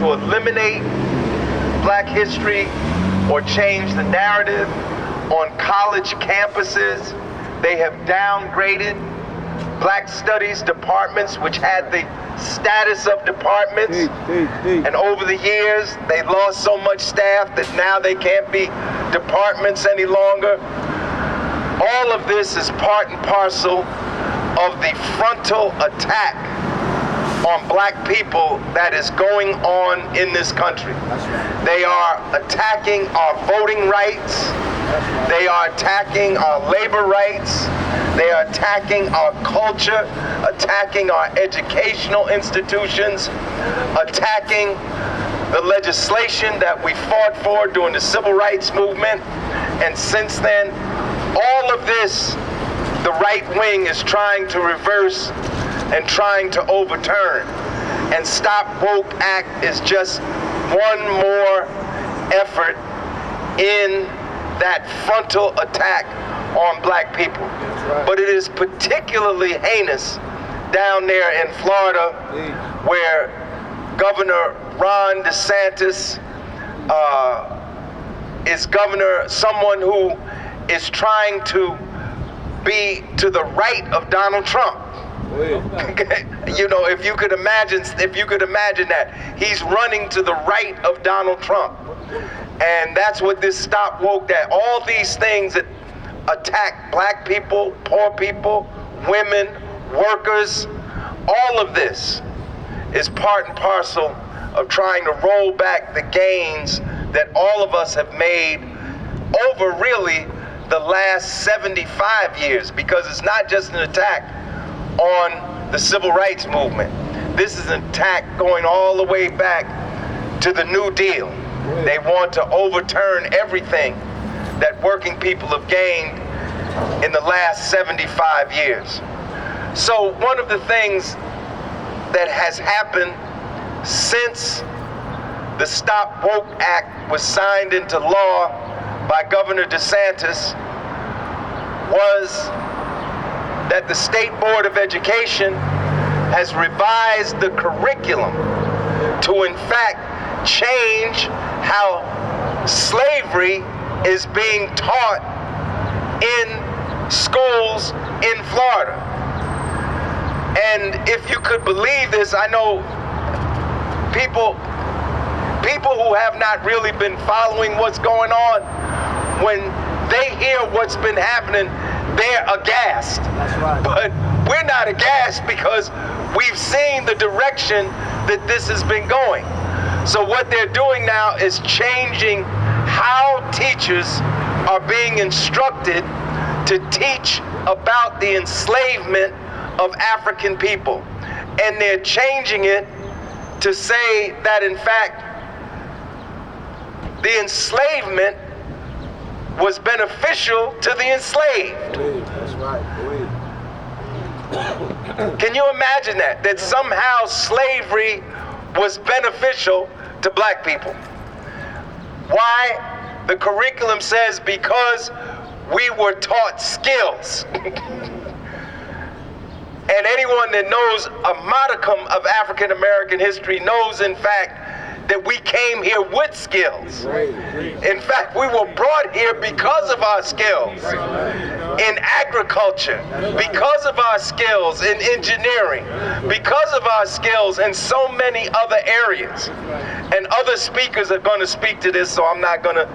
to eliminate black history or change the narrative on college campuses. They have downgraded black studies departments, which had the status of departments. And over the years, they lost so much staff that now they can't be departments any longer. All of this is part and parcel of the frontal attack on black people that is going on in this country. They are attacking our voting rights. They are attacking our labor rights. They are attacking our culture, attacking our educational institutions, attacking the legislation that we fought for during the civil rights movement. And since then, all of this, the right wing is trying to reverse and trying to overturn. And Stop Woke Act is just one more effort in that frontal attack on black people. Right. But it is particularly heinous down there in Florida, where Governor Ron DeSantis is governor, someone who is trying to be to the right of Donald Trump. You know, if you could imagine that he's running to the right of Donald Trump. And that's what this Stop Woke, that all these things that attack black people, poor people, women, workers, all of this is part and parcel of trying to roll back the gains that all of us have made over really the last 75 years, because it's not just an attack on the civil rights movement. This is an attack going all the way back to the New Deal. They want to overturn everything that working people have gained in the last 75 years. So one of the things that has happened since the Stop Woke Act was signed into law by Governor DeSantis was that the State Board of Education has revised the curriculum to in fact change how slavery is being taught in schools in Florida. And if you could believe this, I know people who have not really been following what's going on, when they hear what's been happening, they're aghast. That's right. But we're not aghast because we've seen the direction that this has been going. So what they're doing now is changing how teachers are being instructed to teach about the enslavement of African people. And they're changing it to say that in fact the enslavement was beneficial to the enslaved. That's right. Can you imagine that? That somehow slavery was beneficial to black people. Why? The curriculum says because we were taught skills. And anyone that knows a modicum of African American history knows, in fact, that we came here with skills. In fact, we were brought here because of our skills in agriculture, because of our skills in engineering, because of our skills in so many other areas. And other speakers are going to speak to this, so I'm not going to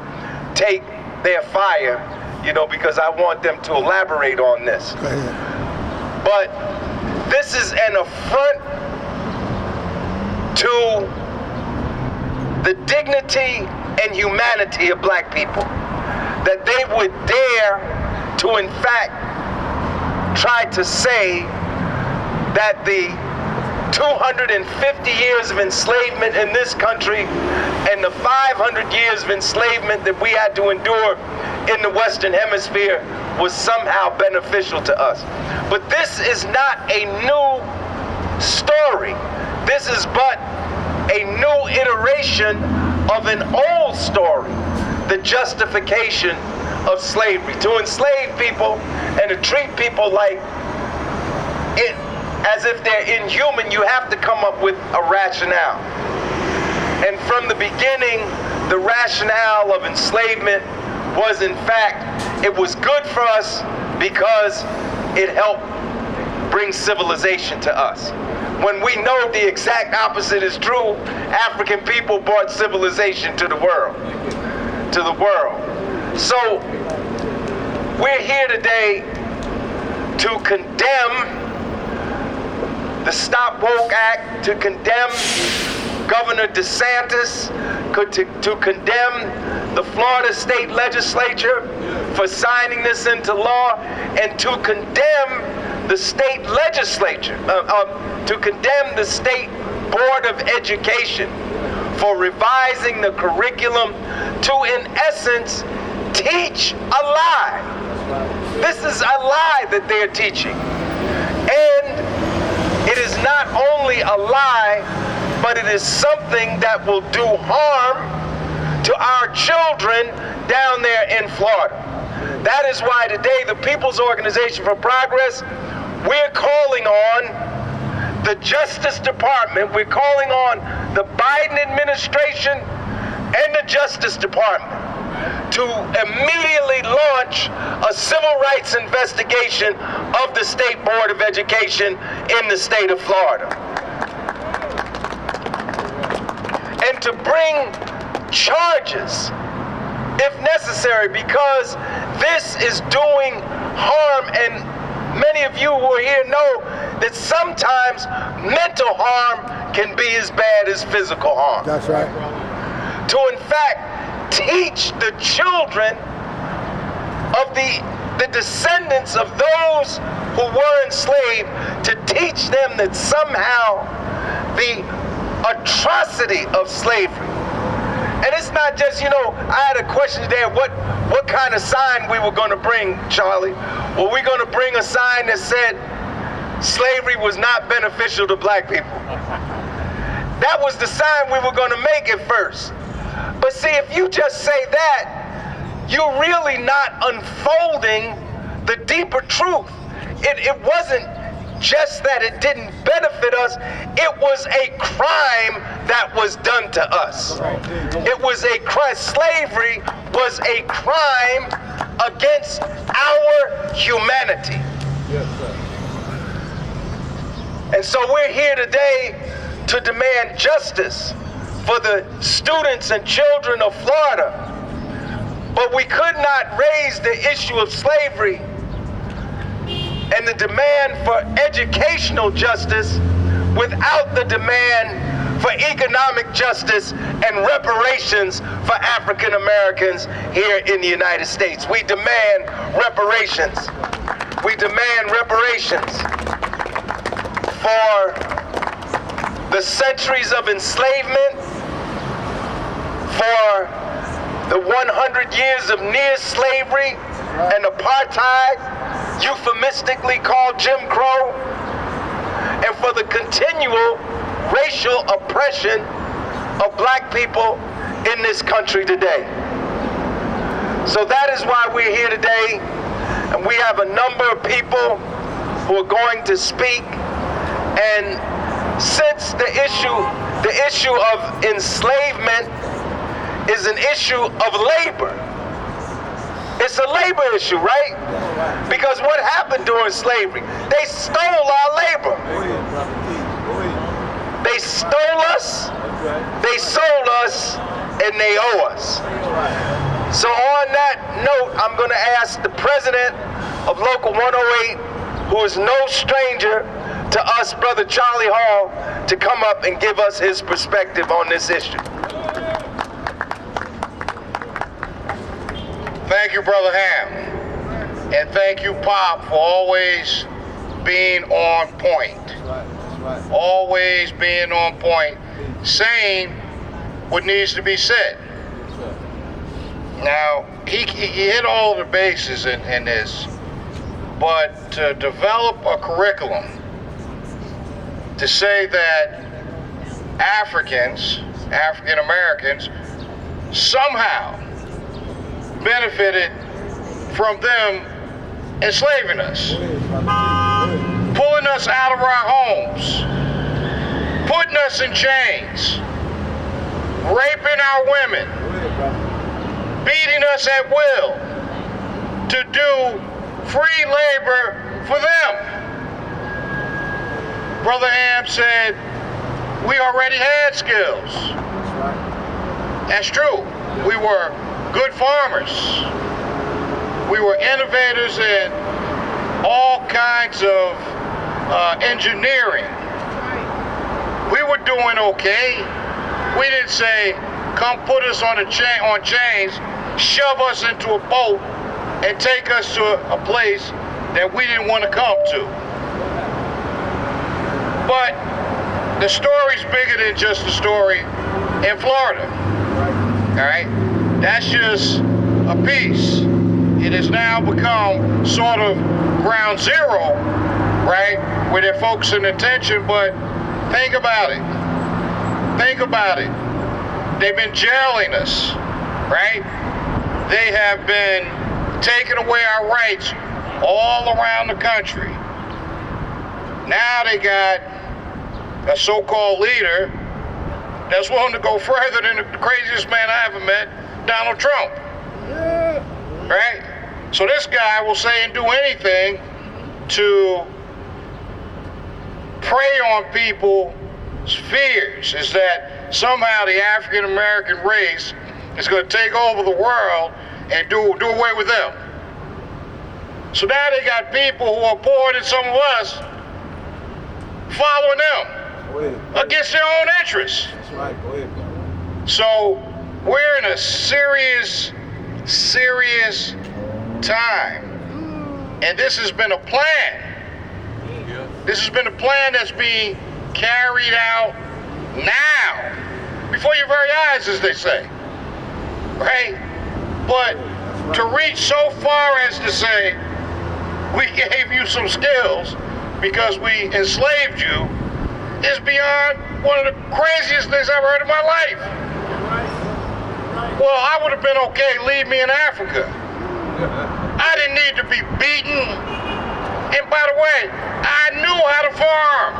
take their fire, because I want them to elaborate on this. But this is an affront to the dignity and humanity of black people, that they would dare to in fact try to say that the 250 years of enslavement in this country and the 500 years of enslavement that we had to endure in the Western Hemisphere was somehow beneficial to us. But this is not a new story. This is but a new iteration of an old story, the justification of slavery. To enslave people and to treat people like it, as if they're inhuman, you have to come up with a rationale. beginning, the rationale of enslavement was, in fact, it was good for us because it helped bring civilization to us. When we know the exact opposite is true, African people brought civilization to the world. So we're here today to condemn the Stop Woke Act, to condemn Governor DeSantis, to condemn the Florida State Legislature for signing this into law, and to condemn the state legislature, to condemn the State Board of Education for revising the curriculum to, in essence, teach a lie. This is a lie that they're teaching. And it is not only a lie, but it is something that will do harm to our children down there in Florida. That is why today the People's Organization for Progress, we're calling on the Justice Department, we're calling on the Biden administration and the Justice Department to immediately launch a civil rights investigation of the State Board of Education in the state of Florida. And to bring charges, if necessary, because this is doing harm, and many of you who are here know that sometimes mental harm can be as bad as physical harm. That's right. To, in fact, teach the children of the descendants of those who were enslaved, to teach them that somehow the atrocity of slavery. And it's not just, I had a question today of what kind of sign we were going to bring, Charlie. Well, we're going to bring a sign that said slavery was not beneficial to black people. That was the sign we were going to make at first. But see, if you just say that, you're really not unfolding the deeper truth. It wasn't just that it didn't benefit us, it was a crime that was done to us. It was a crime. Slavery was a crime against our humanity. And so we're here today to demand justice for the students and children of Florida. But we could not raise the issue of slavery and the demand for educational justice without the demand for economic justice and reparations for African Americans here in the United States. We demand reparations. We demand reparations for the centuries of enslavement, for the 100 years of near slavery and apartheid, euphemistically called Jim Crow, and for the continual racial oppression of black people in this country today. So that is why we're here today, and we have a number of people who are going to speak. And since the issue of enslavement is an issue of labor, it's a labor issue, right? Because what happened during slavery? They stole our labor. They stole us, they sold us, and they owe us. So on that note, I'm going to ask the president of Local 108, who is no stranger to us, Brother Charlie Hall, to come up and give us his perspective on this issue. Thank you, Brother Hamm. And thank you, Pop, for always being on point. Always being on point, saying what needs to be said. Now, he hit all the bases in this, but to develop a curriculum to say that African Americans somehow benefited from them enslaving us, pulling us out of our homes, putting us in chains, raping our women, beating us at will to do free labor for them. Brother Hamm said, we already had skills. That's true. We were good farmers. We were innovators in all kinds of engineering. We were doing okay. We didn't say, come put us on chains, shove us into a boat, and take us to a place that we didn't want to come to. But the story's bigger than just the story in Florida. All right? That's just a piece. It has now become sort of ground zero, right? Where they're focusing attention, but think about it. Think about it. They've been jailing us, right? They have been taking away our rights all around the country. Now they got a so-called leader that's willing to go further than the craziest man I ever met, Donald Trump. Right? So this guy will say and do anything to prey on people's fears, is that somehow the African American race is going to take over the world and do away with them. So now they got people who are poorer than some of us following them against their own interests. That's right. Go ahead, bro. So we're in a serious time. And this has been a plan. This has been a plan that's being carried out now, before your very eyes, as they say. Right? But to reach so far as to say, we gave you some skills because we enslaved you, is beyond one of the craziest things I've heard in my life. Well, I would have been okay, leave me in Africa. I didn't need to be beaten. And by the way, I knew how to farm.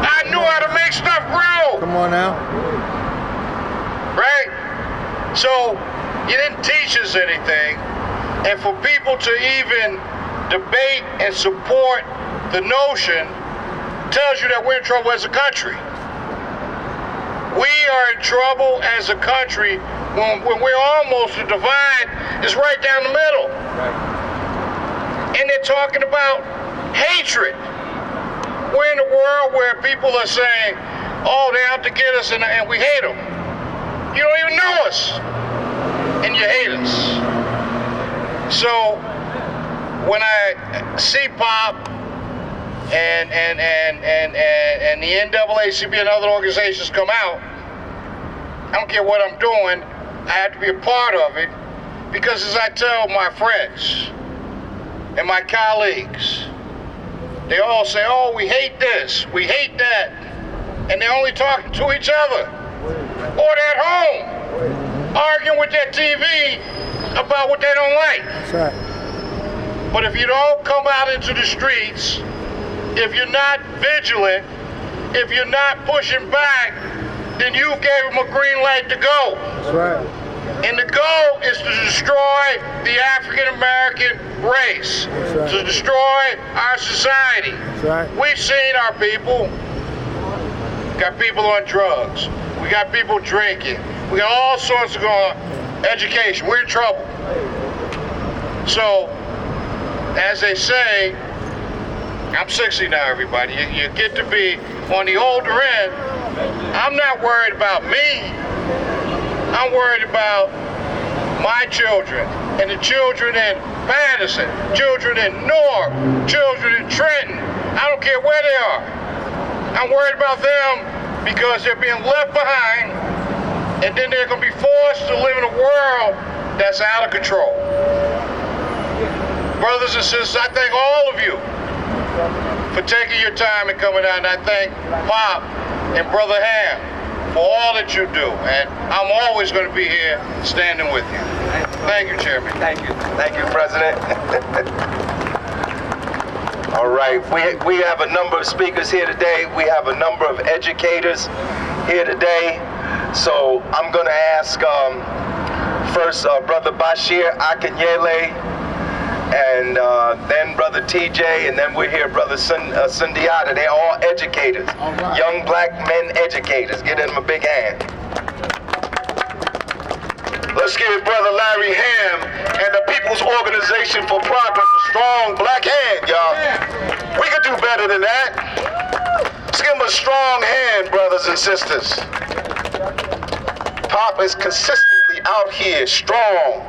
I knew how to make stuff grow. Come on now. Right? So, you didn't teach us anything. And for people to even debate and support the notion tells you that we're in trouble as a country. We are in trouble as a country when we're almost, the divide is right down the middle. Right. And they're talking about hatred. We're in a world where people are saying, oh, they're out to get us and we hate them. You don't even know us, and you hate us. So when I see Pop and the NAACP and other organizations come out, I don't care what I'm doing, I have to be a part of it, because as I tell my friends and my colleagues, they all say, oh, we hate this, we hate that, and they're only talking to each other, or they're at home, arguing with their TV about what they don't like. That's right. But if you don't come out into the streets, if you're not vigilant, if you're not pushing back, then you gave them a green light to go. That's right. And the goal is to destroy the African American race, right. to destroy our society. That's right. We've seen our people. Got people on drugs. We got people drinking. We got all sorts of going on. Education. We're in trouble. So, as they say, I'm 60 now, everybody. You get to be on the older end. I'm not worried about me. I'm worried about my children and the children in Madison, children in Newark, children in Trenton. I don't care where they are. I'm worried about them because they're being left behind, and then they're going to be forced to live in a world that's out of control. Brothers and sisters, I thank all of you for taking your time and coming out, and I thank Pop and Brother Hamm for all that you do, and I'm always going to be here standing with you. Thank you, Chairman. Thank you. Thank you, President. All right, we have a number of speakers here today. We have a number of educators here today. So I'm going to ask first Brother Bashir Akinyele, and then Brother TJ, and then we'll hear Brother Sundiata. They're all educators, young black men educators. Give them a big hand. Let's give Brother Larry Hamm and the People's Organization for Progress a strong black hand, y'all. We could do better than that. Let's give them a strong hand, brothers and sisters. Pop is consistently out here, strong,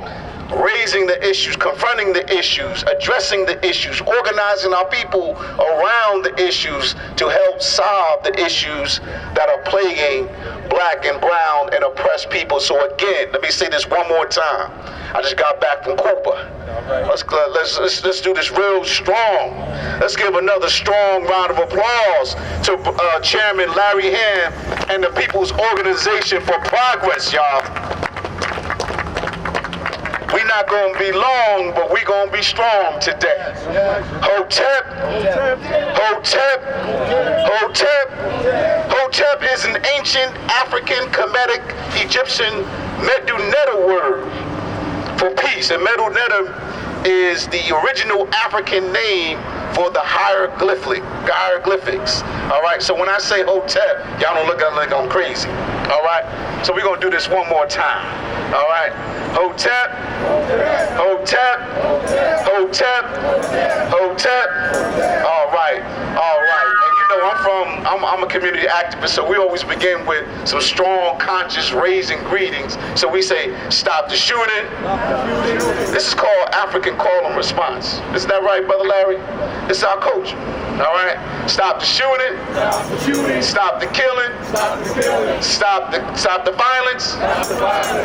raising the issues, confronting the issues, addressing the issues, organizing our people around the issues to help solve the issues that are plaguing black and brown and oppressed people. So again, let me say this one more time. I just got back from Cuba. Let's do this real strong. Let's give another strong round of applause to Chairman Larry Hamm and the People's Organization for Progress, y'all. We're not going to be long, but we're going to be strong today. Hotep, Hotep, Hotep. Hotep is an ancient African Kemetic Egyptian Medunetta word for peace. And Medunetta is the original African name for the hieroglyphics. All right, so when I say Hotep, y'all don't look like I'm crazy. All right, so we're going to do this one more time. All right, Hotep, Hotep, Hotep, Hotep. All right, all right. And you know, I'm a community activist, so we always begin with some strong, conscious, raising greetings. So we say, stop the shooting. This is called African call and response. Isn't that right, Brother Larry? This is our culture. All right, stop the shooting, stop the killing, stop the violence.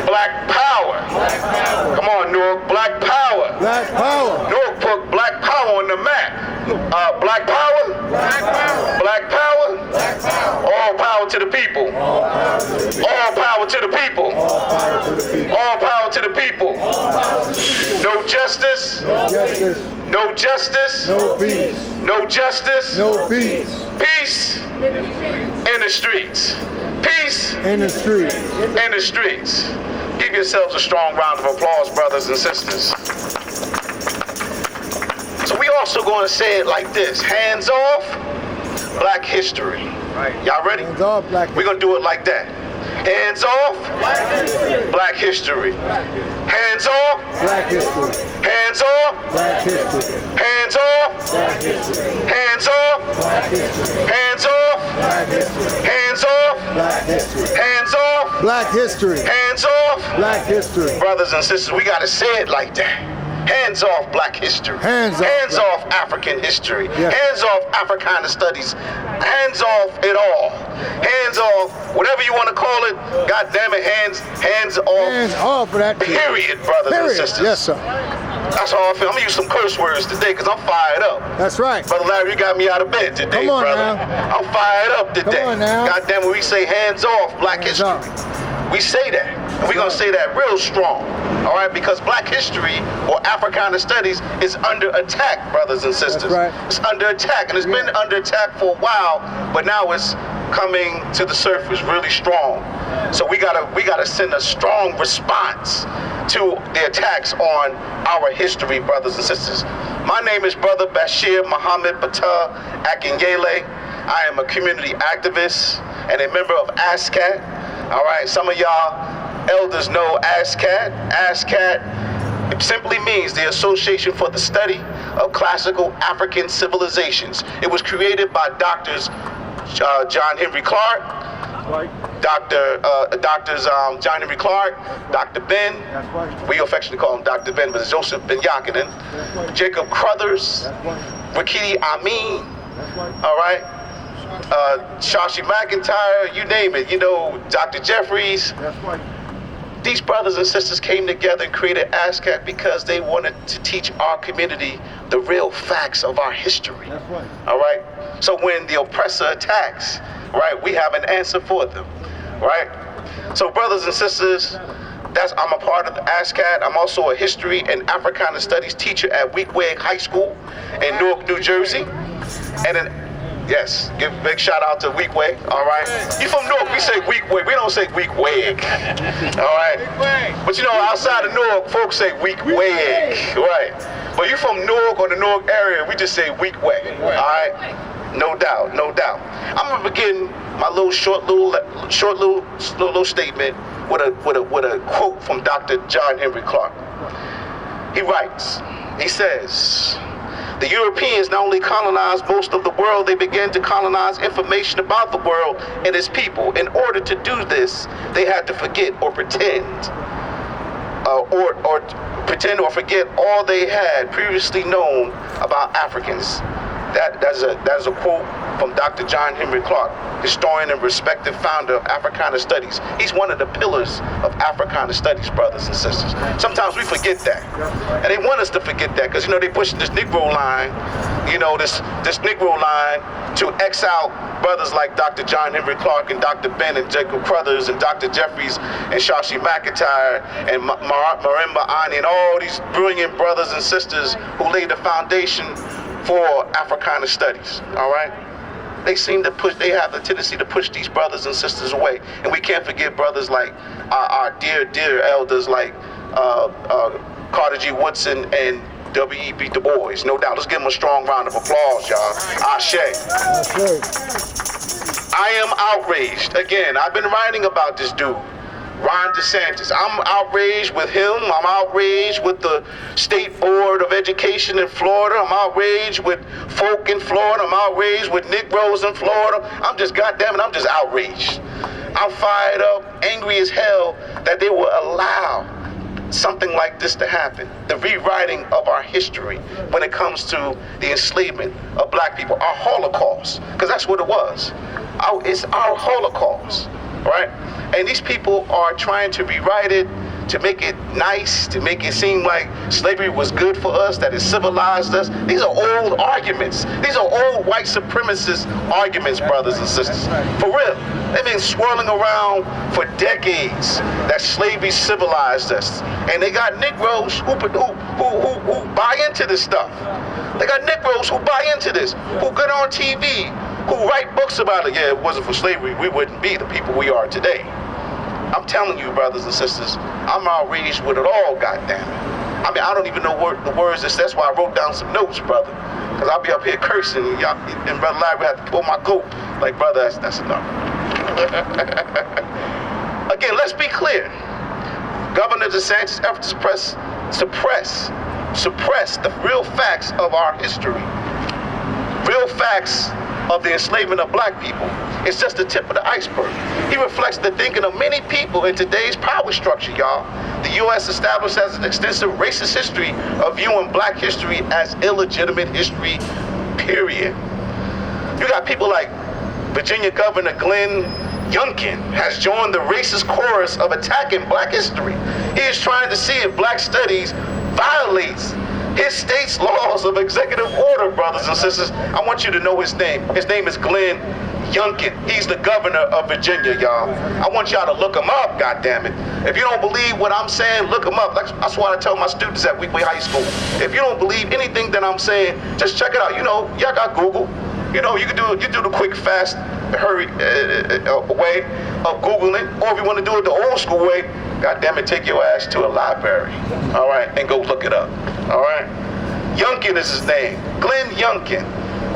Black power. Come on, Newark, black power. Black power. Newark put black power on the map. Black power. Black power. All power to the people. All power to the people. All power to the people. No justice. No justice. No peace. No justice. No peace. Peace in the streets. Peace In the street. in the streets. Give yourselves a strong round of applause, brothers and sisters. So we also going to say it like this. Hands off, Black history. Y'all ready? Hands off, Black We're going to do it like that. Hands off, Black history. Hands off, Black history. hands off, Black history. hands off, Black history. hands off, Black history. hands off, Black history. hands off, Black history. hands off, Black history. hands off. Black history. Brothers and sisters, we gotta say it like that. Hands off Black history. Hands off Hands Black- off African history. Yes. Hands off Africana studies. Hands off it all. Hands off whatever you want to call it. God damn it, hands off. Hands off for that. Period, brothers and Period. sisters. Yes, sir. That's how I feel. I'm gonna use some curse words today because I'm fired up. That's right. Brother Larry, you got me out of bed today, Come on brother. now. I'm fired up today. Come on now. God damn it, we say hands off Black Hands history. off. We say that. And we're going to say that real strong. All right? Because Black history or Africana studies is under attack, brothers and sisters. That's right. It's under attack. And it's been under attack for a while, but now it's coming to the surface really strong. So we gotta send a strong response to the attacks on our history, brothers and sisters. My name is Brother Bashir Muhammad Bata Akinyele. I am a community activist and a member of ASCAT. All right, some of y'all elders know ASCAT. ASCAT simply means the Association for the Study of Classical African Civilizations. It was created by doctors John Henry Clark, doctors John Henry Clark, Dr. Ben, we affectionately call him Dr. Ben, but it's Joseph Ben Yakinen, Jacob Crothers, Rakiti Amin, all right, Shashi McIntyre, you name it, you know, Dr. Jeffries. These brothers and sisters came together and created ASCAT because they wanted to teach our community the real facts of our history. All right? So when the oppressor attacks, right, we have an answer for them, right? So brothers and sisters, I'm a part of the ASCAT. I'm also a history and Africana studies teacher at Weequahic High School in Newark, New Jersey. And Yes, give a big shout out to Weak Way, all right? You from Newark, we say Weak Way, we don't say Weak Wig, all right? But you know, outside of Newark, folks say Weak Wig, right? But you from Newark or the Newark area, we just say Weak Way, all right? No doubt, no doubt. I'm gonna begin my short little statement with a quote from Dr. John Henry Clark. He writes, he says, the Europeans not only colonized most of the world, they began to colonize information about the world and its people. In order to do this, they had to forget or pretend, or forget all they had previously known about Africans. That is a quote from Dr. John Henry Clark, historian and respected founder of Africana Studies. He's one of the pillars of Africana Studies, brothers and sisters. Sometimes we forget that. And they want us to forget that because, you know, they push this Negro line, you know, this Negro line to X out brothers like Dr. John Henry Clark and Dr. Ben and Jacob Crothers and Dr. Jeffries and Shashi McIntyre and Marimba Ani and all these brilliant brothers and sisters who laid the foundation for Africana Studies, all right? They seem to push, they have the tendency to push these brothers and sisters away. And we can't forget brothers like our dear elders like Carter G. Woodson and W.E.B. Du Bois. No doubt. Let's give them a strong round of applause, y'all. Ashe. I am outraged. Again, I've been writing about this dude, Ron DeSantis. I'm outraged with him. I'm outraged with the State Board of Education in Florida. I'm outraged with folk in Florida. I'm outraged with Negroes in Florida. I'm just outraged. I'm fired up, angry as hell that they will allow something like this to happen. The rewriting of our history when it comes to the enslavement of black people, our Holocaust, because that's what it was. It's our Holocaust, right? And these people are trying to rewrite it, to make it nice, to make it seem like slavery was good for us, that it civilized us. These are old arguments. These are old white supremacist arguments, brothers and sisters. For real. They've been swirling around for decades that slavery civilized us. And they got Negroes who buy into this stuff. They got Negroes who buy into this, who get on TV, who write books about it. Yeah, if it wasn't for slavery, we wouldn't be the people we are today. I'm telling you, brothers and sisters, I'm outraged with it all, goddammit. I mean, I don't even know the words. That's why I wrote down some notes, brother. Because I'll be up here cursing, and Brother Larry had to pull my coat. Like, brother, that's enough. Again, let's be clear. Governor DeSantis' efforts to suppress the real facts of our history, real facts of the enslavement of black people. It's just the tip of the iceberg. He reflects the thinking of many people in today's power structure, y'all. The U.S. established as an extensive racist history of viewing black history as illegitimate history, period. You got people like Virginia Governor Glenn Youngkin has joined the racist chorus of attacking black history. He is trying to see if black studies violates his state's laws of executive order, brothers and sisters. I want you to know his name. His name is Glenn Youngkin. He's the governor of Virginia, y'all. I want y'all to look him up, goddammit. If you don't believe what I'm saying, look him up. That's what I tell my students at Weekway High School. If you don't believe anything that I'm saying, just check it out. You know, y'all got Google. You know, you do the quick, fast, hurry way of Googling, or if you want to do it the old school way, goddammit, take your ass to a library, all right, and go look it up, all right? Youngkin is his name, Glenn Youngkin,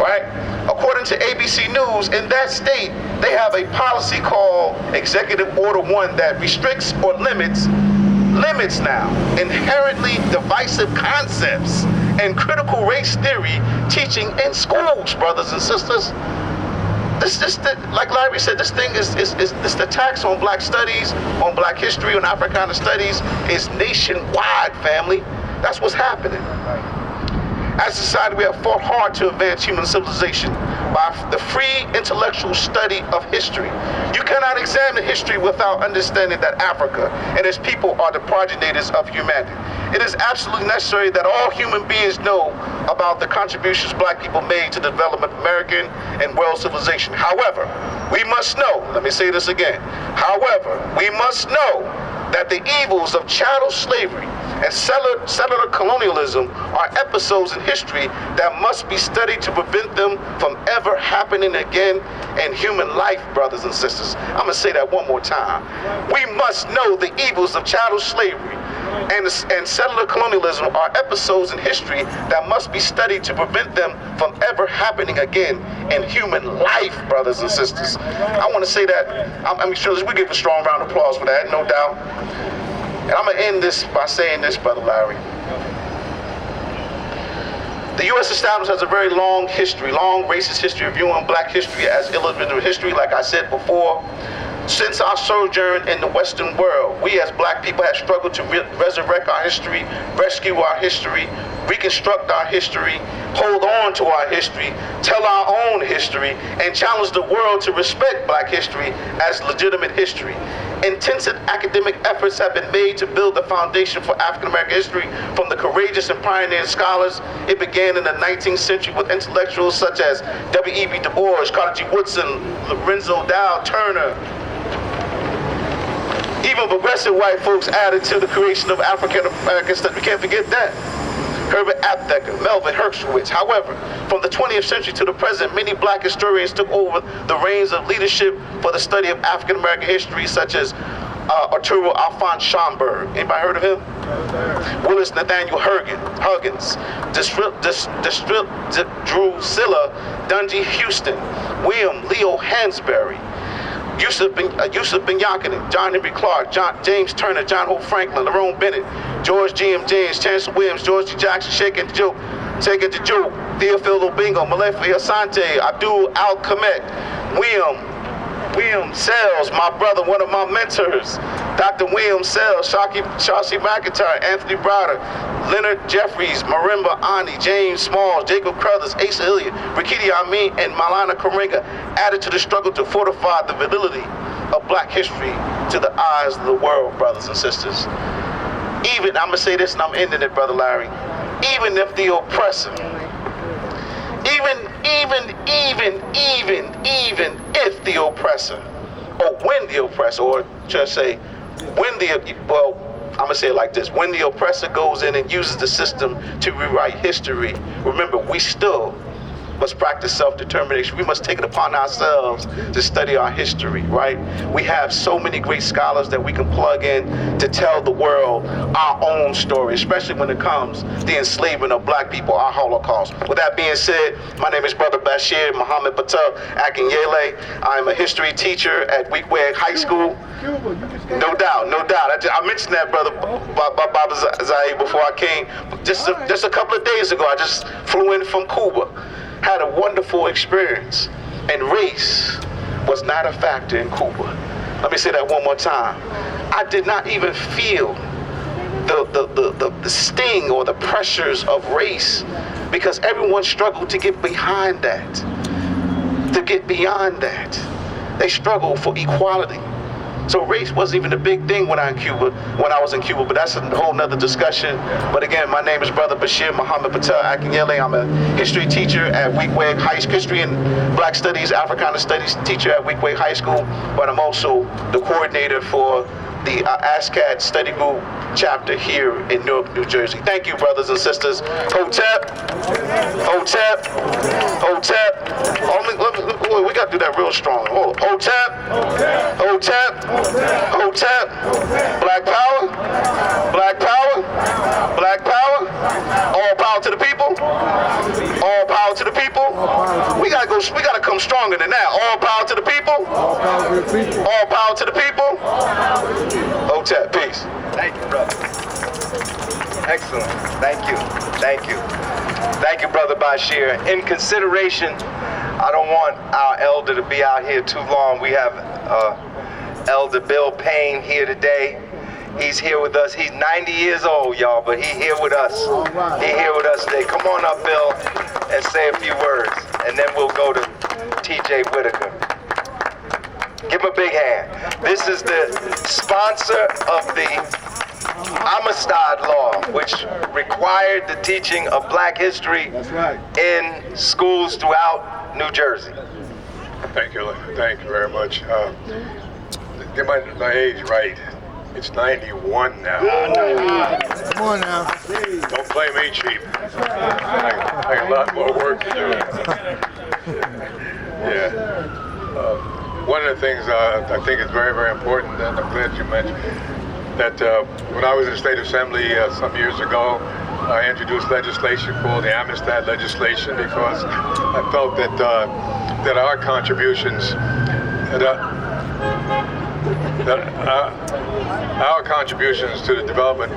right? According to ABC News, in that state, they have a policy called Executive Order 1 that restricts or limits now inherently divisive concepts and critical race theory teaching in schools, brothers and sisters. This like Larry said, this thing is the tax on black studies, on black history, on Africana studies is nationwide, family. That's what's happening. As a society, we have fought hard to advance human civilization by the free intellectual study of history. You cannot examine history without understanding that Africa and its people are the progenitors of humanity. It is absolutely necessary that all human beings know about the contributions black people made to the development of American and world civilization. However, we must know, let me say this again, however, we must know that the evils of chattel slavery and settler colonialism are episodes in history that must be studied to prevent them from ever happening again in human life, brothers and sisters. I'm gonna say that one more time. We must know the evils of chattel slavery and settler colonialism are episodes in history that must be studied to prevent them from ever happening again in human life, brothers and sisters. I want to say that, I'm sure we give a strong round of applause for that, no doubt. And I'm going to end this by saying this, Brother Larry. The U.S. establishment has a very long history, long racist history of viewing black history as illegitimate history, like I said before. Since our sojourn in the Western world, we as black people have struggled to resurrect our history, rescue our history, reconstruct our history, hold on to our history, tell our own history, and challenge the world to respect black history as legitimate history. Intensive academic efforts have been made to build the foundation for African American history from the courageous and pioneering scholars. It began in the 19th century with intellectuals such as W.E.B. Du Bois, Carter G. Woodson, Lorenzo Dow Turner. Even progressive white folks added to the creation of African American studies. We can't forget that. Herbert Aptheker, Melvin Hershowitz. However, from the 20th century to the present, many black historians took over the reins of leadership for the study of African American history, such as Arturo Alphonse Schomburg. Anybody heard of him? Willis Nathaniel Huggins, Drusilla Dungy Houston, William Leo Hansberry, Yusuf Ben Yakinen, John Henry Clark, James Turner, John Hope Franklin, Lerone Bennett, George G.M. James, Chancellor Williams, George G. Jackson, Shaking the Joke, Theophilo Bingo, Malefi Asante, Abdul Al-Khamet, William Sells, my brother, one of my mentors, Dr. William Sells, Shashi McIntyre, Anthony Browder, Leonard Jeffries, Marimba Ani, James Smalls, Jacob Crothers, Asa Hilliard, Rikiti Amin, and Malana Karenga added to the struggle to fortify the validity of black history to the eyes of the world, brothers and sisters. Even, I'm going to say this and I'm ending it, Brother Larry, even if the oppressor, even if the oppressor, or when the oppressor, or just say, when the, well, I'm gonna say it like this, when the oppressor goes in and uses the system to rewrite history, remember, we still must practice self-determination. We must take it upon ourselves to study our history, right? We have so many great scholars that we can plug in to tell the world our own story, especially when it comes to the enslavement of black people, our Holocaust. With that being said, my name is Brother Bashir Muhammad Patel Akinyele. I'm a history teacher at Weequahic High School. No doubt. I mentioned that, Brother Baba Zahid, before I came. Just a couple of days ago, I just flew in from Cuba. Had a wonderful experience, and race was not a factor in Cuba. Let me say that one more time. I did not even feel the sting or the pressures of race, because everyone struggled to get behind that, to get beyond that. They struggled for equality. So race wasn't even a big thing when I was in Cuba, but that's a whole nother discussion. But again, my name is Brother Bashir Muhammad Patel Akinyele. I'm a history teacher at Weequahic High School, history and Black Studies, Africana Studies teacher at Weequahic High School, but I'm also the coordinator for the ASCAD study group chapter here in Newark, New Jersey. Thank you, brothers and sisters. Hotep. We got to do that real strong. Hotep. Black power. All power to the people. All power to the people. We gotta come stronger than that. All power to the people. All power to the people. Hotep, peace. Thank you, brother. Excellent. Thank you, Brother Bashir. In consideration, I don't want our elder to be out here too long. We have Elder Bill Payne here today. He's here with us. He's 90 years old, y'all, but he's here with us. He's here with us today. Come on up, Bill, and say a few words, and then we'll go to T.J. Whitaker. Give him a big hand. This is the sponsor of the Amistad law, which required the teaching of black history in schools throughout New Jersey. Thank you very much. Get my age right. It's 91 now. Come on now. Don't play me cheap. I got a lot more work to do. Yeah. One of the things I think is very, very important, and I'm glad you mentioned, that when I was in the State Assembly some years ago, I introduced legislation called the Amistad legislation because I felt that that our contributions, our contributions to the development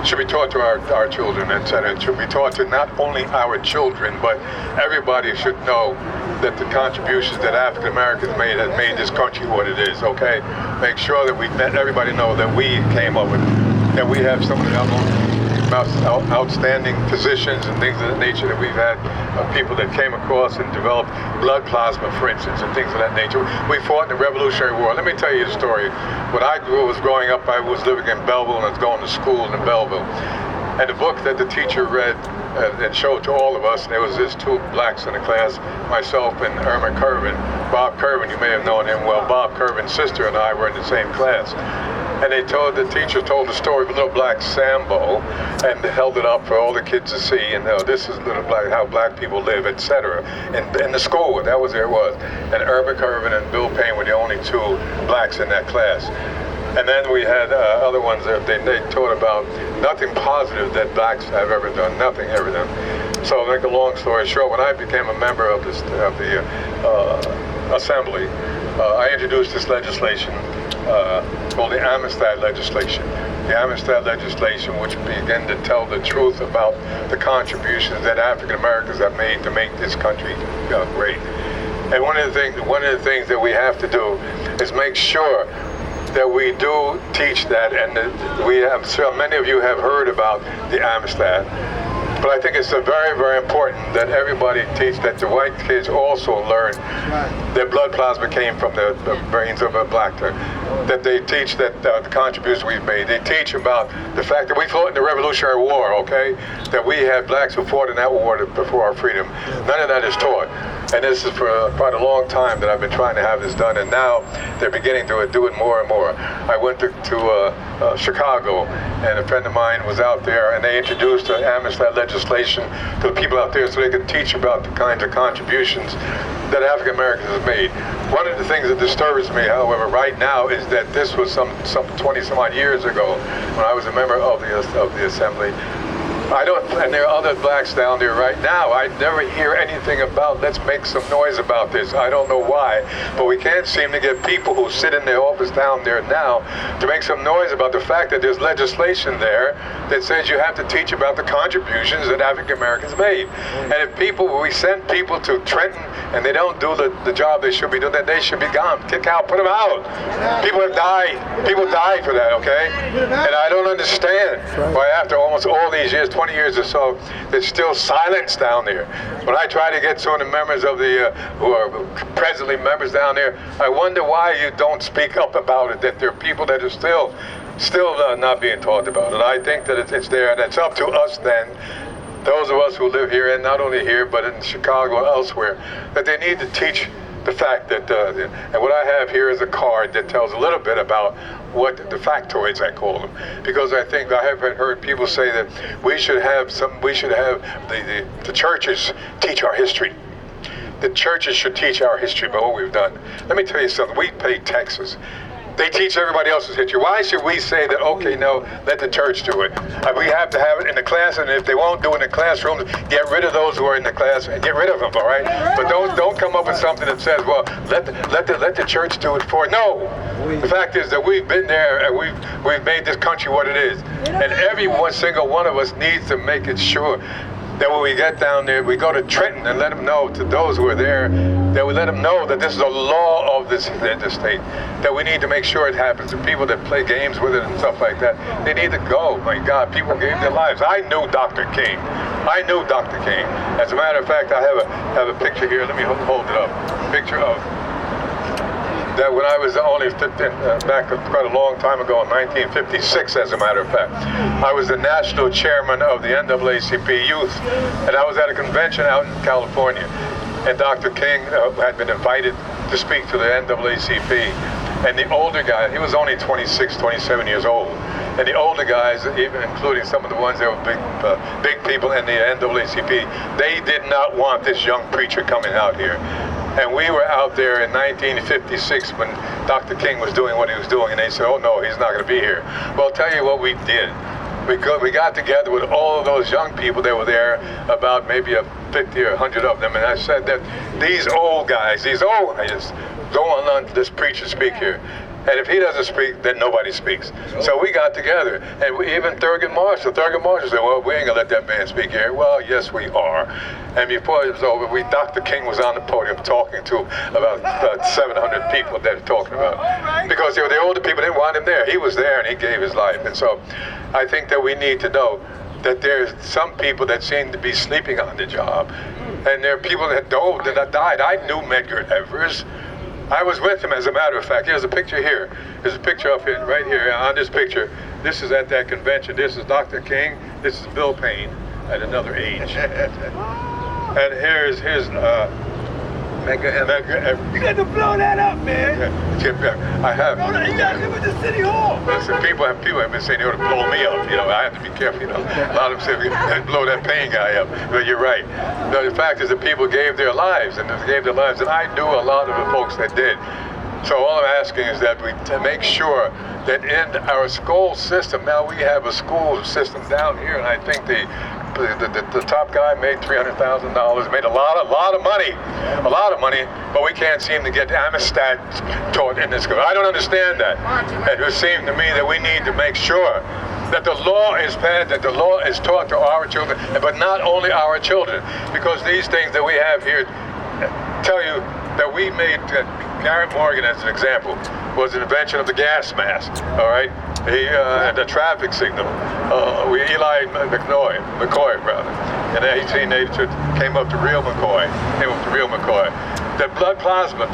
should be taught to our children, etc. It should be taught to not only our children, but everybody should know that the contributions that African Americans made has made this country what it is, okay? Make sure that everybody know that we came up with, that we have some of the most outstanding physicians and things of that nature that we've had, people that came across and developed blood plasma, for instance, and things of that nature. We fought in the Revolutionary War. Let me tell you the story. When I was growing up, I was living in Belleville and I was going to school in Belleville. And the book that the teacher read and showed to all of us, and there was just two blacks in the class, myself and Irma Kervin. Bob Kervin, you may have known him well. Bob Kervin's sister and I were in the same class. And the teacher told the story of a little black Sambo and held it up for all the kids to see. And this is little black, how black people live, etc. In the school, that was there it was. And Irma Kervin and Bill Payne were the only two blacks in that class. And then we had other ones that they taught about nothing positive that blacks have ever done, nothing ever done. So to make a long story short, when I became a member of the Assembly, I introduced this legislation called the Amistad legislation. The Amistad legislation, which began to tell the truth about the contributions that African Americans have made to make this country great. And one of the things that we have to do is make sure that we do teach that, and so many of you have heard about the Amistad. But I think it's very, very important that everybody teach that the white kids also learn that blood plasma came from the brains of a black. That they teach that the contributions we've made. They teach about the fact that we fought in the Revolutionary War, okay? That we had blacks who fought in that war for our freedom. None of that is taught. And this is for quite a long time that I've been trying to have this done, and now they're beginning to do it more and more. I went to Chicago, and a friend of mine was out there, and they introduced the Amistad legislation to the people out there so they could teach about the kinds of contributions that African Americans have made. One of the things that disturbs me, however, right now is that this was some 20 some odd years ago when I was a member of the Assembly. And there are other blacks down there right now. I never hear anything about, let's make some noise about this. I don't know why, but we can't seem to get people who sit in their office down there now to make some noise about the fact that there's legislation there that says you have to teach about the contributions that African Americans made. And if we send people to Trenton and they don't do the job they should be doing, then they should be gone. Kick out, put them out. People have died. People died for that, okay? And I don't understand why after almost all these years, 20 years or so, there's still silence down there. When I try to get some of the members of who are presently members down there, I wonder why you don't speak up about it, that there are people that are still not being talked about. And I think that it's there, and it's up to us then, those of us who live here, and not only here, but in Chicago and elsewhere, that they need to teach the fact that, and what I have here is a card that tells a little bit about what the factoids, I call them, because I think I have heard people say that we should have the churches teach our history. The churches should teach our history about what we've done. Let me tell you something. We pay taxes. They teach everybody else's history. Why should we say that, okay, no, let the church do it? We have to have it in the class, and if they won't do it in the classroom, get rid of those who are in the class and get rid of them, all right? But don't come up with something that says, well, let the church do it for it. No. The fact is that we've been there, and we've made this country what it is. And every single one of us needs to make it sure that when we get down there, we go to Trenton and let them know, to those who are there, that we let them know that this is a law of this state, that we need to make sure it happens. The people that play games with it and stuff like that, they need to go. My God, people gave their lives. I knew Dr. King. As a matter of fact, I have a picture here. Let me hold it up. Picture of that when I was only 15, back quite a long time ago in 1956, as a matter of fact. I was the national chairman of the NAACP Youth, and I was at a convention out in California. And Dr. King had been invited to speak to the NAACP. And the older guy, he was only 26, 27 years old. And the older guys, even including some of the ones that were big people in the NAACP, they did not want this young preacher coming out here. And we were out there in 1956 when Dr. King was doing what he was doing, and they said, oh no, he's not going to be here. Well, I'll tell you what we did. We got together with all of those young people that were there, about maybe 50 or 100 of them, and I said that these old guys don't want this preacher to speak here. And if he doesn't speak, then nobody speaks. So we got together, and even Thurgood Marshall said, well, we ain't gonna let that man speak here. Well, yes, we are. And before it was over, Dr. King was on the podium talking to about 700 people that were talking about. Because they were the older people, didn't want him there. He was there, and he gave his life. And so I think that we need to know that there's some people that seem to be sleeping on the job. And there are people that died. I knew Medgar Evers. I was with him, as a matter of fact. Here's a picture here. There's a picture up here, right here on this picture. This is at that convention. This is Dr. King. This is Bill Payne at another age. And here's Medgar Evers. You got to blow that up, man. I have. You got to give it to City Hall. Listen, people have been saying they ought to blow me up. I have to be careful. A lot of them say blow that Payne guy up. But you're right. No, the fact is that people gave their lives, and I knew a lot of the folks that did. So all I'm asking is that we make sure that in our school system, now we have a school system down here, and I think the top guy made $300,000, made a lot of money, but we can't seem to get Amistad taught in this school. I don't understand that. It would seem to me that we need to make sure that the law is passed, that the law is taught to our children, but not only our children, because these things that we have here tell you that we made, Garrett Morgan as an example, was an invention of the gas mask, all right? He had the traffic signal. Eli McCoy, in 1882 came up to real McCoy. The blood plasma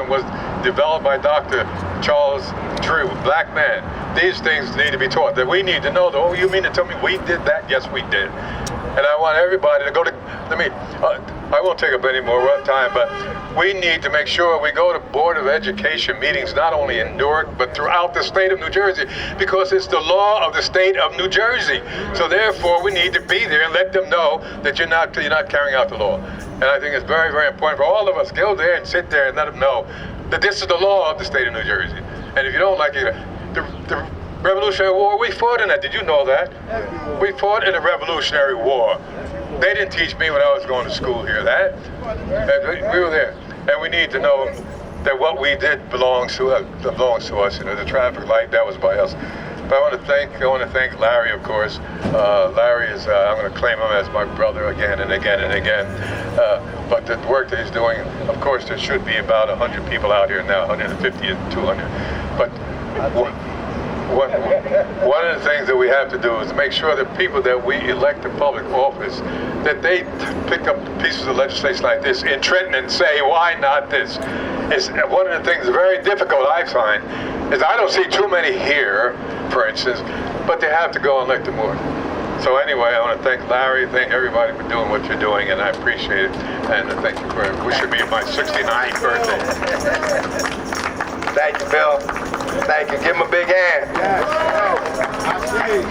was developed by Dr. Charles Drew, black man. These things need to be taught. That we need to know. Oh, you mean to tell me we did that? Yes, we did. And I want everybody to go to. I won't take up any more time, but we need to make sure we go to Board of Education meetings, not only in Newark, but throughout the state of New Jersey, because it's the law of the state of New Jersey. So therefore, we need to be there and let them know that you're not carrying out the law. And I think it's very, very important for all of us to go there and sit there and let them know that this is the law of the state of New Jersey. And if you don't like it, the Revolutionary War, we fought in that. Did you know that? We fought in the Revolutionary War. They didn't teach me when I was going to school here that. And we were there. And we need to know that what we did belongs to us. The traffic light, that was by us. But I want to thank Larry, of course. Larry is, I'm going to claim him as my brother again and again and again. But the work that he's doing, of course, there should be about 100 people out here now, 150 and 200. But one of the things that we have to do is make sure that people that we elect to public office, that they pick up pieces of legislation like this in Trenton and say, why not this? It's one of the things very difficult I find is I don't see too many here, for instance, but they have to go and elect them more. So anyway, I want to thank Larry, thank everybody for doing what you're doing, and I appreciate it. And thank you for wishing me my 69th birthday. Thank you, Bill. Thank you. Give him a big hand.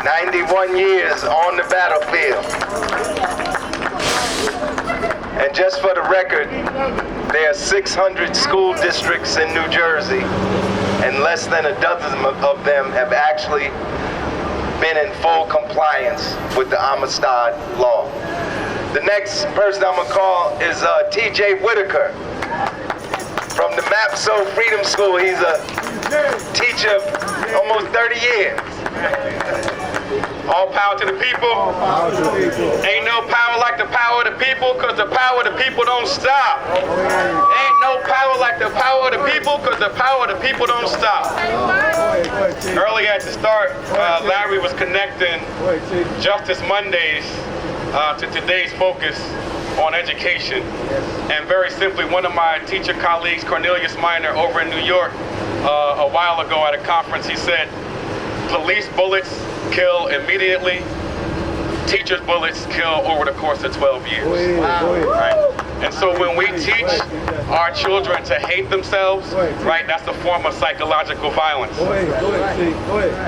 91 years on the battlefield. And just for the record, there are 600 school districts in New Jersey, and less than a dozen of them have actually been in full compliance with the Amistad law. The next person I'm going to call is T.J. Whitaker from the MAPSO Freedom School. He's a teacher of almost 30 years. All power to the people. Ain't no power like the power of the people, because the power of the people don't stop. Ain't no power like the power of the people, because the power of the people don't stop. Earlier at the start, Larry was connecting Justice Mondays to today's focus on education. And very simply, one of my teacher colleagues, Cornelius Minor, over in New York, a while ago at a conference, he said, police bullets kill immediately, teachers' bullets kill over the course of 12 years. Wow. Right? And so when we teach our children to hate themselves, right, that's a form of psychological violence.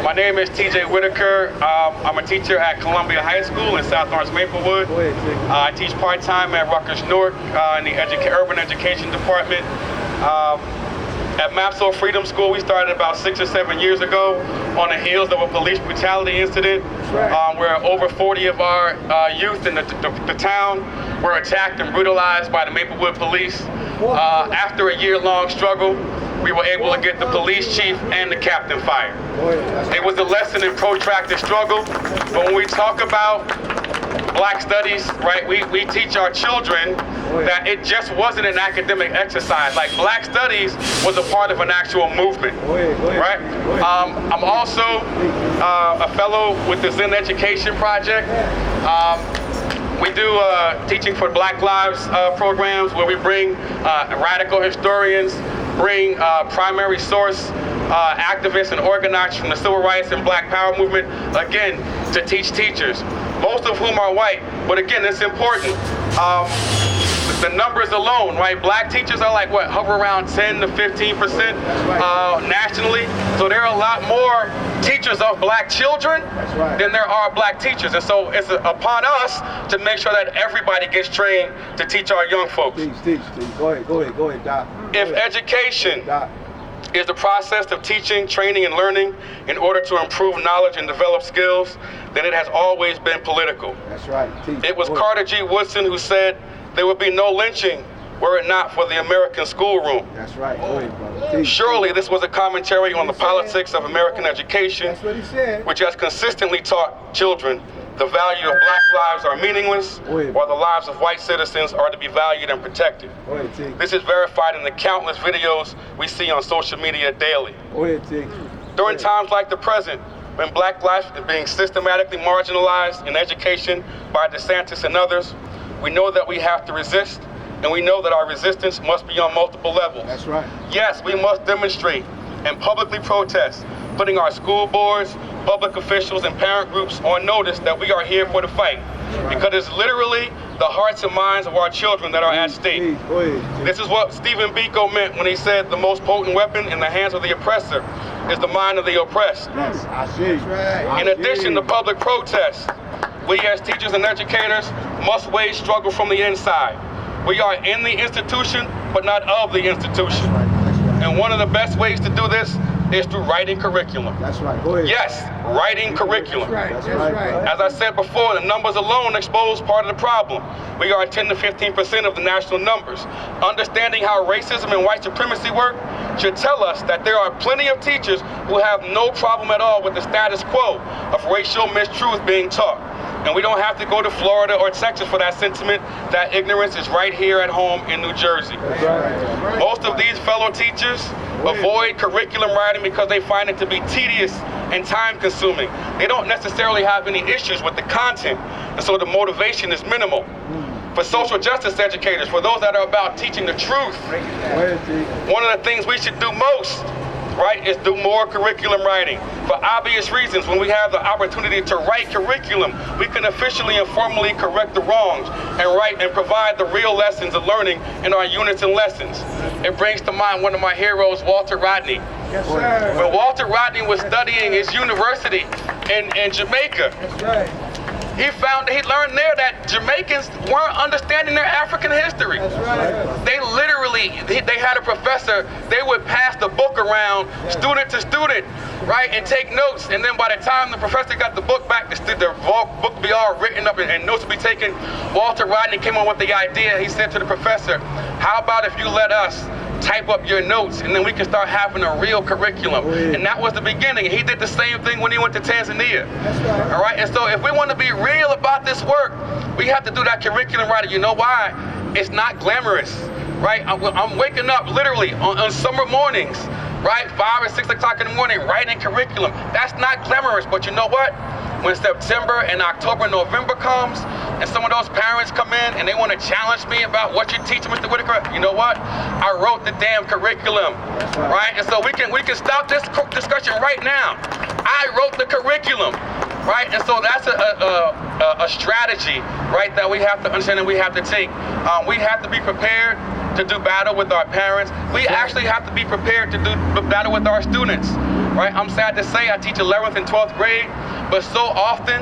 My name is TJ Whitaker. I'm a teacher at Columbia High School in South Orange, Maplewood. I teach part-time at Rutgers, Newark in the Urban Education Department. At MAPSO Freedom School, we started about 6 or 7 years ago on the heels of a police brutality incident where over 40 of our youth in the town were attacked and brutalized by the Maplewood police. After a year-long struggle, we were able to get the police chief and the captain fired. It was a lesson in protracted struggle, but when we talk about Black studies, right, we teach our children that it just wasn't an academic exercise. Like, Black studies was a part of an actual movement, right? I'm also a fellow with the Zen Education Project. We do teaching for Black Lives programs where we bring radical historians, bring primary source activists and organizers from the civil rights and Black Power movement, again, to teach teachers, most of whom are white. But again, it's important. The numbers alone, right? Black teachers are like, what, hover around 10 to 15% nationally. So there are a lot more teachers of Black children than there are Black teachers. And so it's upon us to make sure that everybody gets trained to teach our young folks. Teach. Go ahead, Doc. If education is the process of teaching, training, and learning in order to improve knowledge and develop skills, then it has always been political. That's right. Teach. It was Carter G. Woodson who said there would be no lynching were it not for the American schoolroom. That's right. Go ahead, brother. Teach. Surely this was a commentary on the politics of American education, That's what he said. which has consistently taught children the value of Black lives are meaningless, while the lives of white citizens are to be valued and protected. Go ahead, Teach. This is verified in the countless videos we see on social media daily. Go ahead, Teach. During times like the present, when Black life is being systematically marginalized in education by DeSantis and others, we know that we have to resist, and we know that our resistance must be on multiple levels. That's right. Yes, we must demonstrate and publicly protest, putting our school boards, public officials, and parent groups on notice that we are here for the fight. Because it's literally the hearts and minds of our children that are at stake. Go ahead. This is what Stephen Biko meant when he said the most potent weapon in the hands of the oppressor is the mind of the oppressed. Yes, I see. In addition to public protests, we as teachers and educators must wage struggle from the inside. We are in the institution, but not of the institution. And one of the best ways to do this is through writing curriculum. That's right. Go ahead. Yes, writing curriculum. That's right. As I said before, the numbers alone expose part of the problem. We are 10 to 15% of the national numbers. Understanding how racism and white supremacy work should tell us that there are plenty of teachers who have no problem at all with the status quo of racial mistruth being taught. And we don't have to go to Florida or Texas for that sentiment. That ignorance is right here at home in New Jersey. Most of these fellow teachers avoid curriculum writing because they find it to be tedious and time-consuming. They don't necessarily have any issues with the content, and so the motivation is minimal. For social justice educators, for those that are about teaching the truth, one of the things we should do most, right, is do more curriculum writing. For obvious reasons, when we have the opportunity to write curriculum, we can officially and formally correct the wrongs and write and provide the real lessons of learning in our units and lessons. It brings to mind one of my heroes, Walter Rodney. Yes, sir. When Walter Rodney was studying his university in Jamaica, he learned there that Jamaicans weren't understanding their African history. That's right. They literally, they had a professor, they would pass the book around student to student, right, and take notes. And then by the time the professor got the book back, the book would be all written up and notes would be taken. Walter Rodney came up with the idea. He said to the professor, how about if you let us type up your notes and then we can start having a real curriculum? And that was the beginning. He did the same thing when he went to Tanzania. All right, and so if we want to be real about this work, we have to do that curriculum writing. You know why? It's not glamorous, right? I'm waking up literally on summer mornings, right, 5 or 6 o'clock in the morning, writing curriculum. That's not glamorous, but you know what? When September and October, November comes, and some of those parents come in and they want to challenge me about what you teach, Mr. Whitaker, you know what? I wrote the damn curriculum, right? And so we can stop this discussion right now. I wrote the curriculum. right? And so that's a strategy, right, that we have to understand and we have to take. We have to be prepared to do battle with our parents. We actually have to be prepared to do battle with our students, right? I'm sad to say I teach 11th and 12th grade, but so often,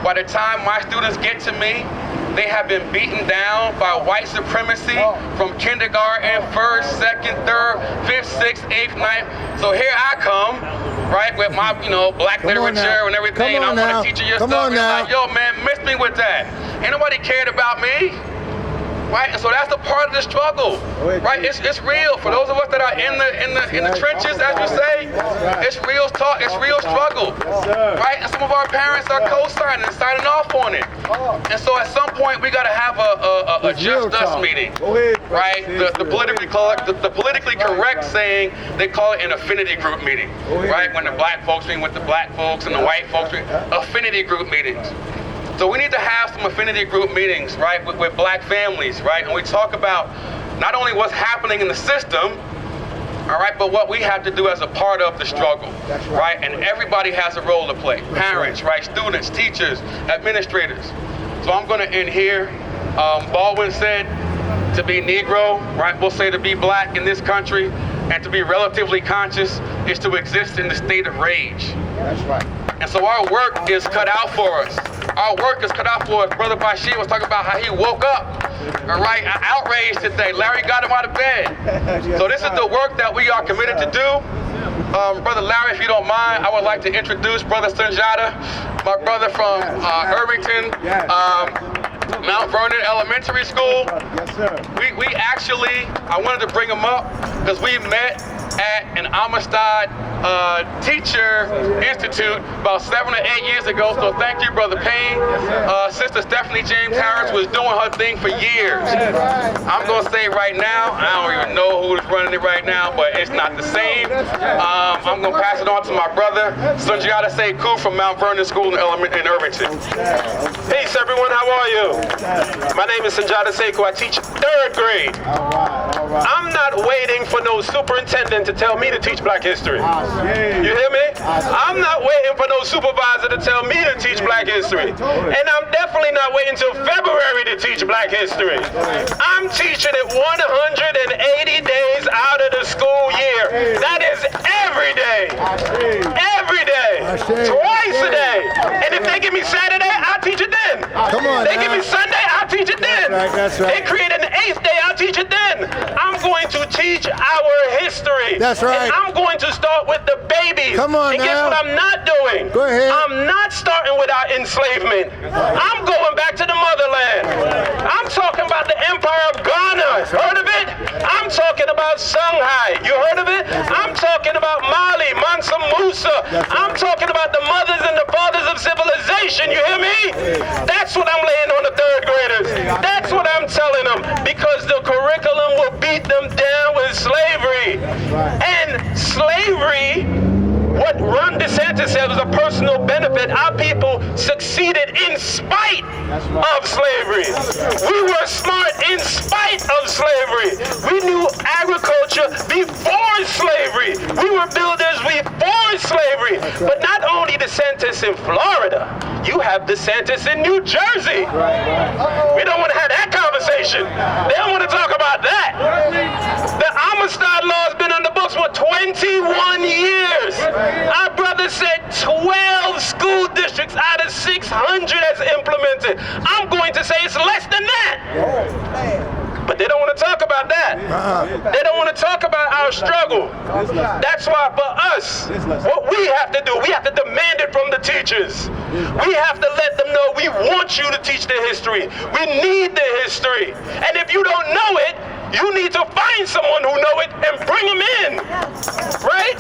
by the time my students get to me, they have been beaten down by white supremacy from kindergarten, 1st, 2nd, 3rd, 5th, 6th, 8th, 9th. So here I come, right, with my, black literature and everything, and I'm going to teach you your stuff. And it's like, yo, man, miss me with that. Ain't nobody cared about me. Right, and so that's the part of the struggle, right? It's real for those of us that are in the trenches, as you say. It's real talk, it's real struggle, right? And some of our parents are co-signing and signing off on it. And so at some point we got to have a just us meeting, right? The politically correct saying, they call it an affinity group meeting, right? When the black folks meet with the black folks and the white folks meet, affinity group meetings. So we need to have some affinity group meetings, right, with black families, right? And we talk about not only what's happening in the system, all right, but what we have to do as a part of the struggle, right? And everybody has a role to play. Parents, right? Students, teachers, administrators. So I'm going to end here. Baldwin said to be Negro, right? We'll say to be black in this country and to be relatively conscious is to exist in the state of rage. That's right. And so our work is cut out for us. Our work is cut out for us. Brother Bashir was talking about how he woke up, all right, outraged today. Larry got him out of bed. So this is the work that we are committed to do. Brother Larry, if you don't mind, I would like to introduce Brother Sanjata, my brother from Irvington, Mount Vernon Elementary School. Yes, sir. We actually, I wanted to bring him up because we met at an Amistad Teacher Institute about 7 or 8 years ago. So thank you, Brother Payne. Sister Stephanie James Harris was doing her thing for years. I'm going to say right now, I don't even know who's running it right now, but it's not the same. I'm going to pass it on to my brother, Sunjata Sekou from Mount Vernon School in Irvington. Peace, everyone. How are you? My name is Sunjata Sekou. I teach 3rd grade. I'm not waiting for no superintendent to tell me to teach black history. You hear me? I'm not waiting for no supervisor to tell me to teach black history. And I'm definitely not waiting until February to teach black history. I'm teaching it 180 days out of the school year. That is every day. Every day. Twice a day. And if they give me Saturday, I'll teach it then. Come on. They give me Sunday, I'll teach it then. That's right. They create an 8th day, I'll teach it then. I'm going to teach our history. That's right. And I'm going to start with the babies. Come on and guess now. what I'm not doing? Go ahead. I'm not starting with our enslavement. I'm going back to the motherland. I'm talking about the Empire of Ghana. Heard of it? I'm talking about Shanghai. You heard of it? I'm talking about Mali, Mansa Musa. I'm talking about the mothers and the fathers of civilization. You hear me? That's what I'm laying on the 3rd graders. That's what I'm telling them, because the curriculum will beat them down with slavery. And slavery, what Ron DeSantis said was a personal benefit. Our people succeeded in spite of slavery. We were smart in spite of slavery. We knew agriculture before slavery. We were builders before slavery. But not only DeSantis in Florida, you have DeSantis in New Jersey. We don't want to have that conversation. They don't want to talk about that. The Amistad law has been on the books for 21 years. Our brother said 12 school districts out of 600 has implemented. I'm going to say it's less than that. But they don't want to talk about that. They don't want to talk about our struggle. That's why for us, what we have to do, we have to demand it from the teachers. We have to let them know we want you to teach the history. We need the history. And if you don't know it, you need to find someone who know it and bring them in, right?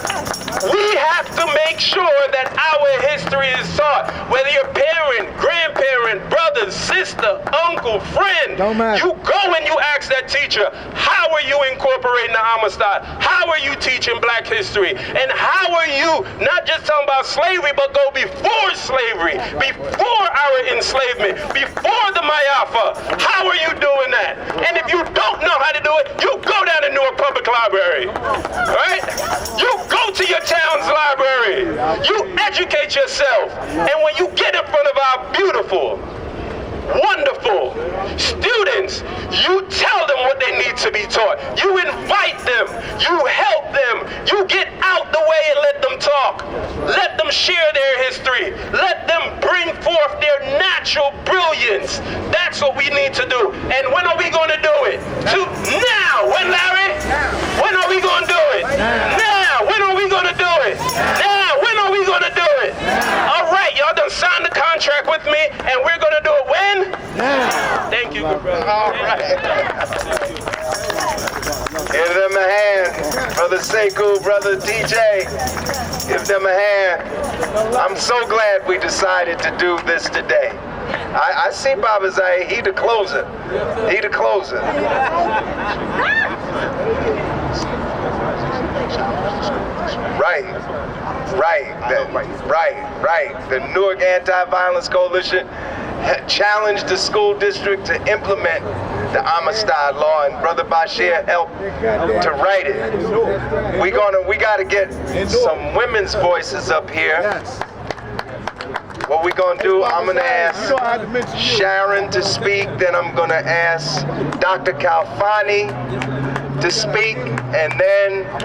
We have to make sure that our history is taught. Whether you're parent, grandparent, brother, sister, uncle, friend, you go and you ask that teacher, how are you incorporating the Amistad? How are you teaching black history? And how are you not just talking about slavery, but go before slavery, before our enslavement, before the Mayafa? How are you doing that? And if you don't know how to do it, you go down to Newark Public Library, right? You go to your your town's library. You educate yourself. And when you get in front of our beautiful, wonderful students, you tell them what they need to be taught. You invite them. You help them. You get out the way and let them talk. Let them share their history. Let them bring forth their natural brilliance. That's what we need to do. And when are we going to do it? Now. When, Larry? When are we going to do it? Now. When are we going to do it? Now. When are we going to do it? All right, y'all done signed the contract with me, and we're going to do it when? Now. Thank you, good brother. All right. Give them a hand. Brother Sekou, Brother DJ. Give them a hand. I'm so glad we decided to do this today. I see Baba Zay, he the closer. He the closer. Right. The Newark Anti-Violence Coalition challenged the school district to implement the Amistad law, and Brother Bashir helped to write it. We gotta get some women's voices up here. What we gonna do, I'm gonna ask Sharon to speak, then I'm gonna ask Dr. Kalfani to speak, and then